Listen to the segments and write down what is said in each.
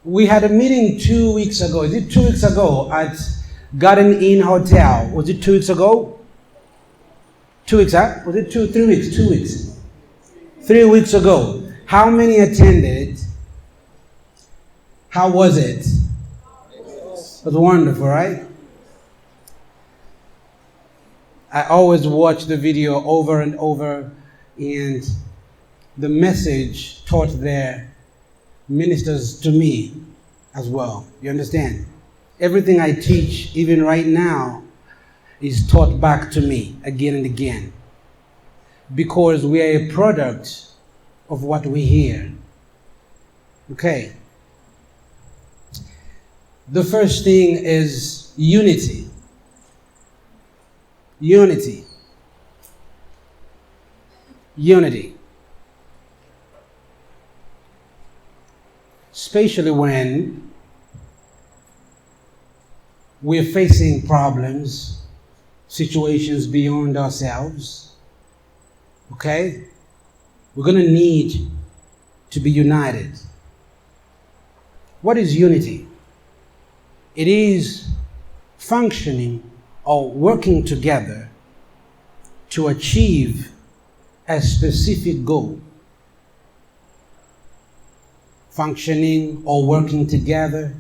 We had a meeting 2 weeks ago. Is it 2 weeks ago at Garden Inn Hotel? Was it 2 weeks ago? 2 weeks, huh? Was it 3 weeks? 2 weeks. 3 weeks ago. How many attended? How was it? It was wonderful, right? I always watch the video over and over, and the message taught there ministers to me as well. You understand? Everything I teach, even right now, is taught back to me again and again. Because we are a product of what we hear. Okay. The first thing is unity. Unity. Unity. Especially when we're facing problems, situations beyond ourselves. Okay? We're going to need to be united. What is unity? It is functioning or working together to achieve a specific goal. Functioning or working together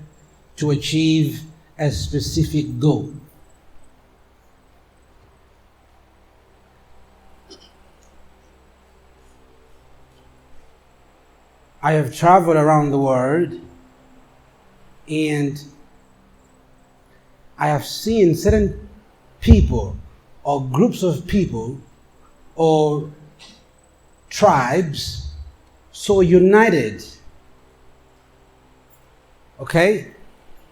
to achieve a specific goal. I have traveled around the world, and I have seen certain people or groups of people or tribes so united, okay,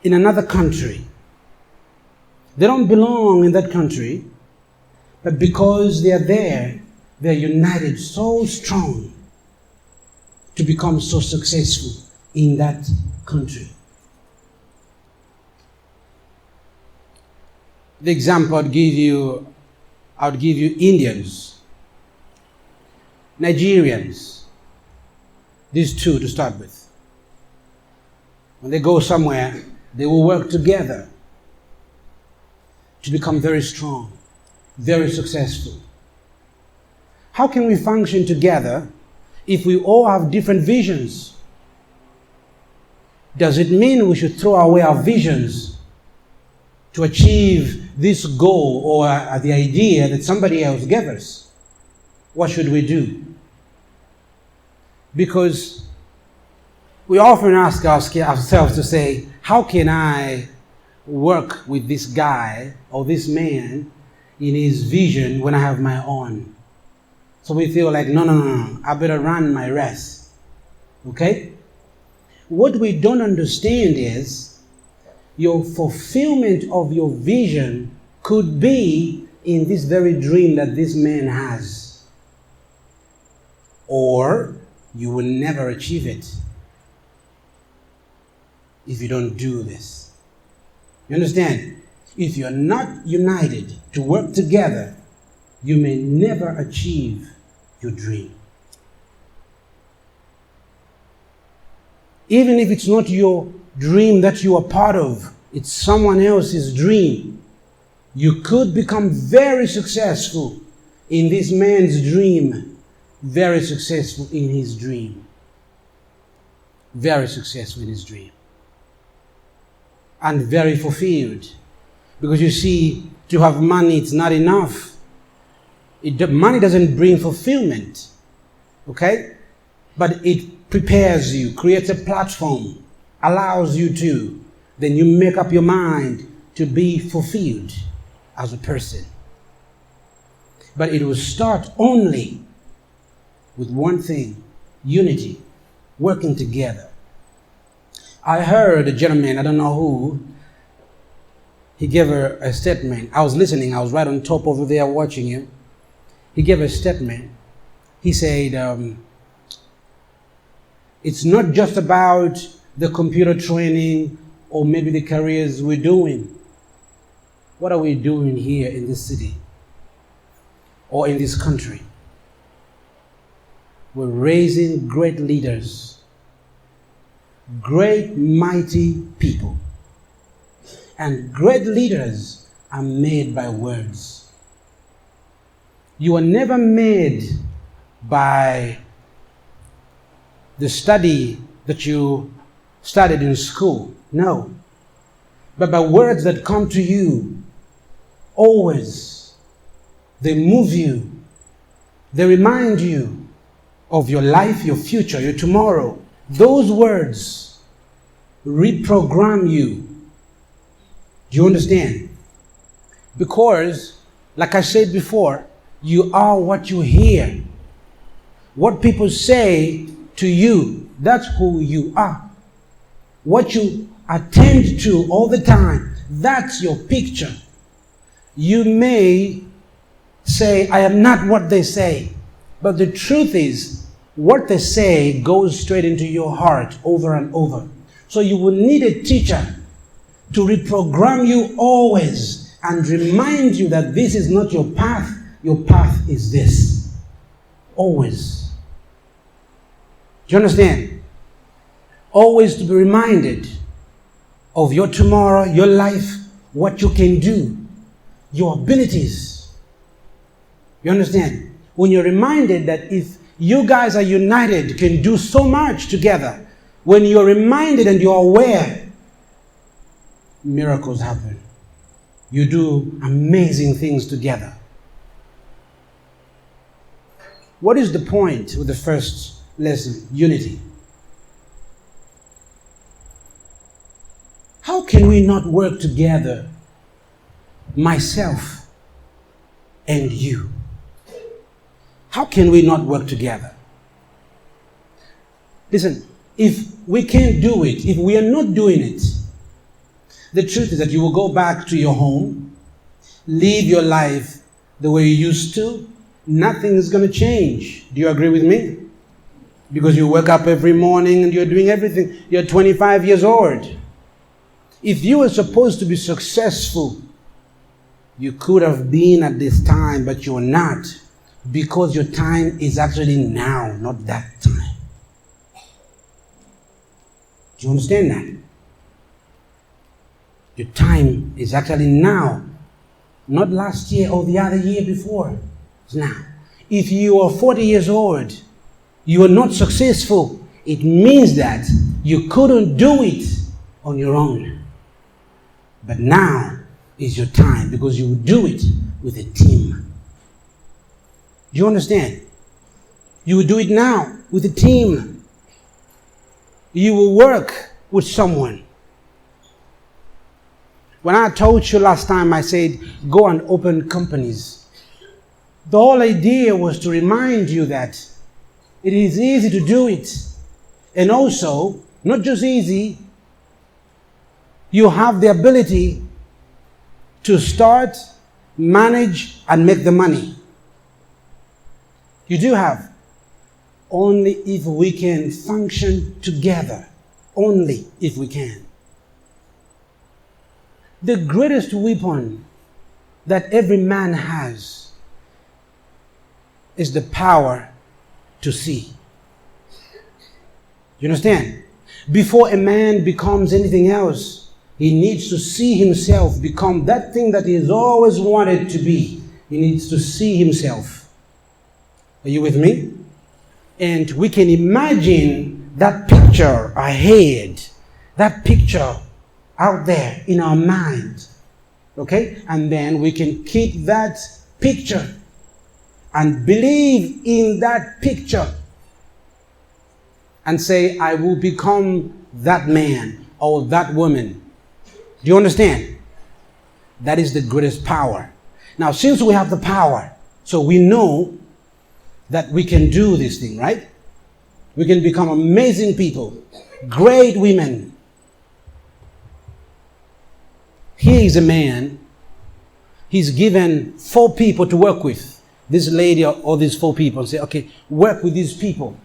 in another country. They don't belong in that country, but because they are there, they're united so strong to become so successful in that country. The example I'd give you Indians, Nigerians, these two to start with. When they go somewhere, they will work together to become very strong, very successful. How can we function together if we all have different visions? Does it mean we should throw away our visions to achieve this goal or the idea that somebody else gave us? What should we do? Because we often ask ourselves to say, how can I work with this guy or this man in his vision when I have my own? So we feel like, no, I better run my race. Okay? What we don't understand is your fulfillment of your vision could be in this very dream that this man has. Or you will never achieve it if you don't do this. You understand? If you're not united to work together, you may never achieve your dream. Even if it's not your dream that you are part of, it's someone else's dream, you could become very successful in this man's dream, very successful in his dream, very successful in his dream, and very fulfilled. Because you see, to have money, it's not enough. Money doesn't bring fulfillment, okay? But it prepares you, creates a platform, allows you to. Then you make up your mind to be fulfilled as a person. But it will start only with one thing: unity, working together. I heard a gentleman, I don't know who, he gave a statement. I was listening, I was right on top over there watching him. He gave a statement. He said, it's not just about the computer training or maybe the careers we're doing. What are we doing here in this city or in this country? We're raising great leaders. great, mighty people. And great leaders are made by words. You are never made by the study that you studied in school. No. But by words that come to you, always. They move you. They remind you of your life, your future, your tomorrow. Those words reprogram you. Do you understand? Because, like I said before, you are what you hear. What people say to you, that's who you are. What you attend to all the time, that's your picture. You may say, I am not what they say. But the truth is, what they say goes straight into your heart over and over. So you will need a teacher to reprogram you always and remind you that this is not your path. Your path is this. Always. Do you understand? Always to be reminded of your tomorrow, your life, what you can do, your abilities. You understand? When you're reminded that if you guys are united, can do so much together, when you're reminded and you're aware, miracles happen. You do amazing things together. What is the point of the first lesson? Unity. How can we not work together, myself and you? How can we not work together? Listen, if we can't do it, if we are not doing it, the truth is that you will go back to your home, live your life the way you used to. Nothing is going to change. Do you agree with me? Because you wake up every morning and you're doing everything. You're 25 years old. If you were supposed to be successful, you could have been at this time, but you're not. Because your time is actually now, not that time. Do you understand that? Your time is actually now, not last year or the other year before. It's now. If you are 40 years old, you are not successful, it means that you couldn't do it on your own. But now is your time because you will do it with a team. Do you understand? You will do it now with a team. You will work with someone. When I told you last time, I said, go and open companies. The whole idea was to remind you that it is easy to do it. And also, not just easy, you have the ability to start, manage, and make the money. You do have. Only if we can function together. Only if we can. The greatest weapon that every man has is the power to see. You understand? Before a man becomes anything else, he needs to see himself become that thing that he has always wanted to be. He needs to see himself. Are you with me? And we can imagine that picture ahead, that picture out there in our mind. Okay? And then we can keep that picture and believe in that picture and say, I will become that man or that woman. Do you understand? That is the greatest power. Now, since we have the power, so we know that we can do this thing, right? We can become amazing people, great women. Here is a man, he's given 4 people to work with. This lady or these 4 people, and say, okay, work with these people.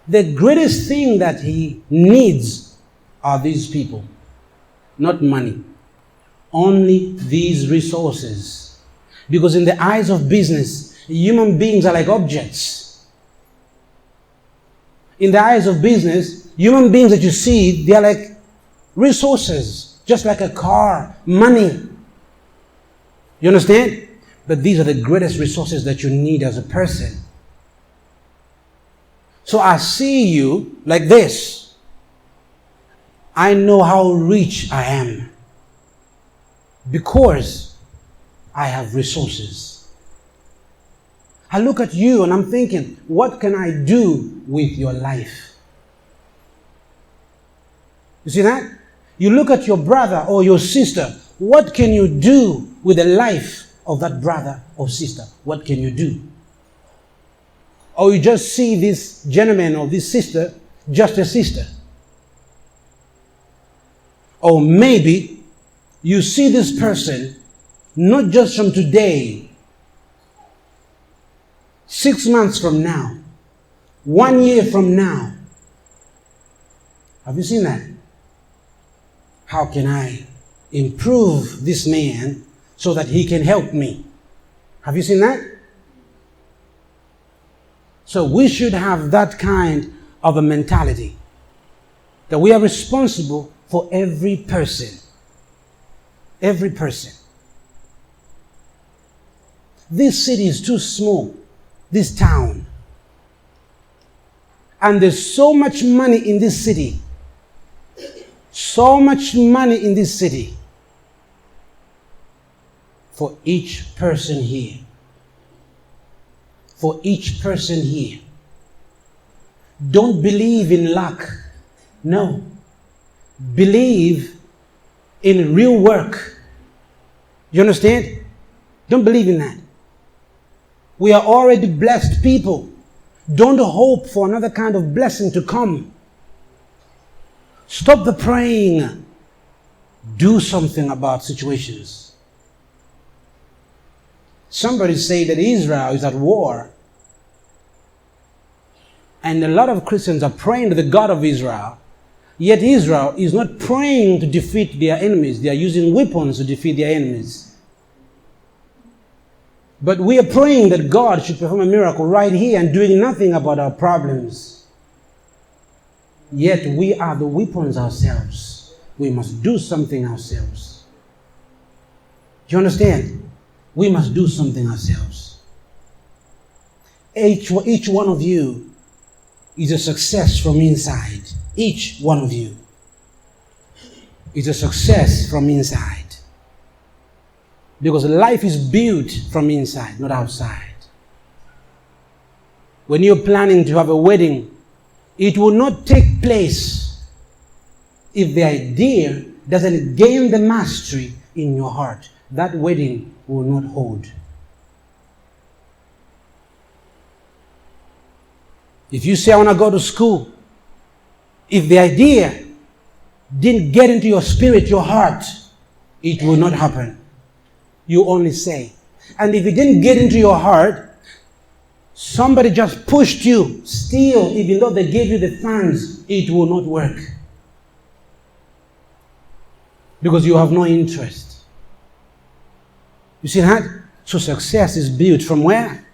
The greatest thing that he needs are these people, not money. Only these resources. Because in the eyes of business, human beings are like objects. In the eyes of business, Human beings that you see, they are like resources, just like a car, money. You understand? But these are the greatest resources that you need as a person. So I see you like this. I know how rich I am because I have resources. I look at you and I'm thinking, what can I do with your life? You see that? You look at your brother or your sister, what can you do with the life of that brother or sister? What can you do? Or you just see this gentleman or this sister, just a sister. Or maybe you see this person not just from today, 6 months from now, 1 year from now. Have you seen that? How can I improve this man so that he can help me? Have you seen that? So we should have that kind of a mentality, that we are responsible for every person. Every person. This city is too small, this town. And there's so much money in this city. So much money in this city for each person here. For each person here. Don't believe in luck. No. Believe in real work. You understand? Don't believe in that. We are already blessed people. Don't hope for another kind of blessing to come. Stop the praying. Do something about situations. Somebody say that Israel is at war. And a lot of Christians are praying to the God of Israel. Yet Israel is not praying to defeat their enemies. They are using weapons to defeat their enemies. But we are praying that God should perform a miracle right here and doing nothing about our problems. Yet we are the weapons ourselves. We must do something ourselves. Do you understand? We must do something ourselves. Each one of you is a success from inside. Each one of you is a success from inside. Because life is built from inside, not outside. When you're planning to have a wedding, it will not take place if the idea doesn't gain the mastery in your heart. That wedding will not hold. If you say, I want to go to school, if the idea didn't get into your spirit, your heart, it will not happen. You only say. And if it didn't get into your heart, somebody just pushed you, still, even though they gave you the funds, it will not work. Because you have no interest. You see that? So success is built from where?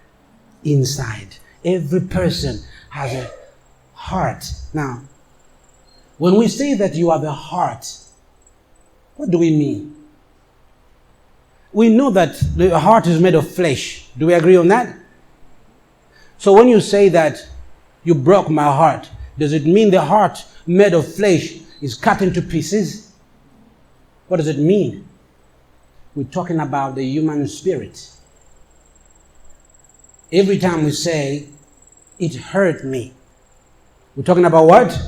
Inside. Every person has a heart. Now, when we say that you have a heart, what do we mean? We know that the heart is made of flesh. Do we agree on that? So when you say that you broke my heart, does it mean the heart made of flesh is cut into pieces? What does it mean? We're talking about the human spirit. Every time we say, it hurt me, we're talking about what?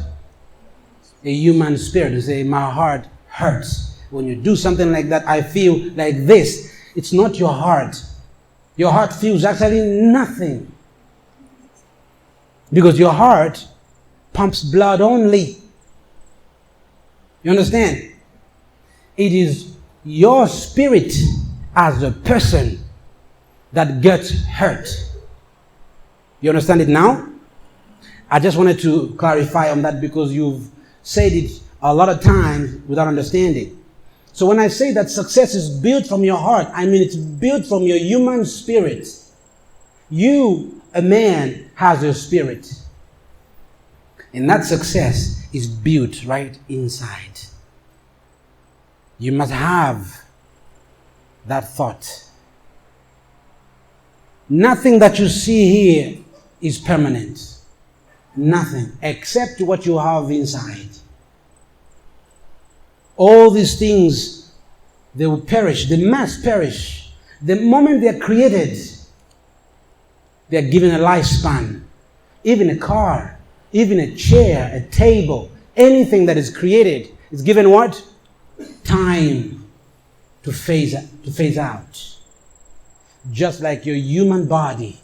A human spirit. You say, my heart hurts. When you do something like that, I feel like this. It's not your heart. Your heart feels actually nothing. Because your heart pumps blood only. You understand? It is your spirit as a person that gets hurt. You understand it now? I just wanted to clarify on that because you've said it a lot of times without understanding. So when I say that success is built from your heart, I mean it's built from your human spirit. You, a man, has a spirit. And that success is built right inside. You must have that thought. Nothing that you see here is permanent. Nothing except what you have inside. All these things, they will perish. They must perish. The moment they are created, they are given a lifespan. Even a car, even a chair, a table, anything that is created is given what? Time to phase out. Just like your human body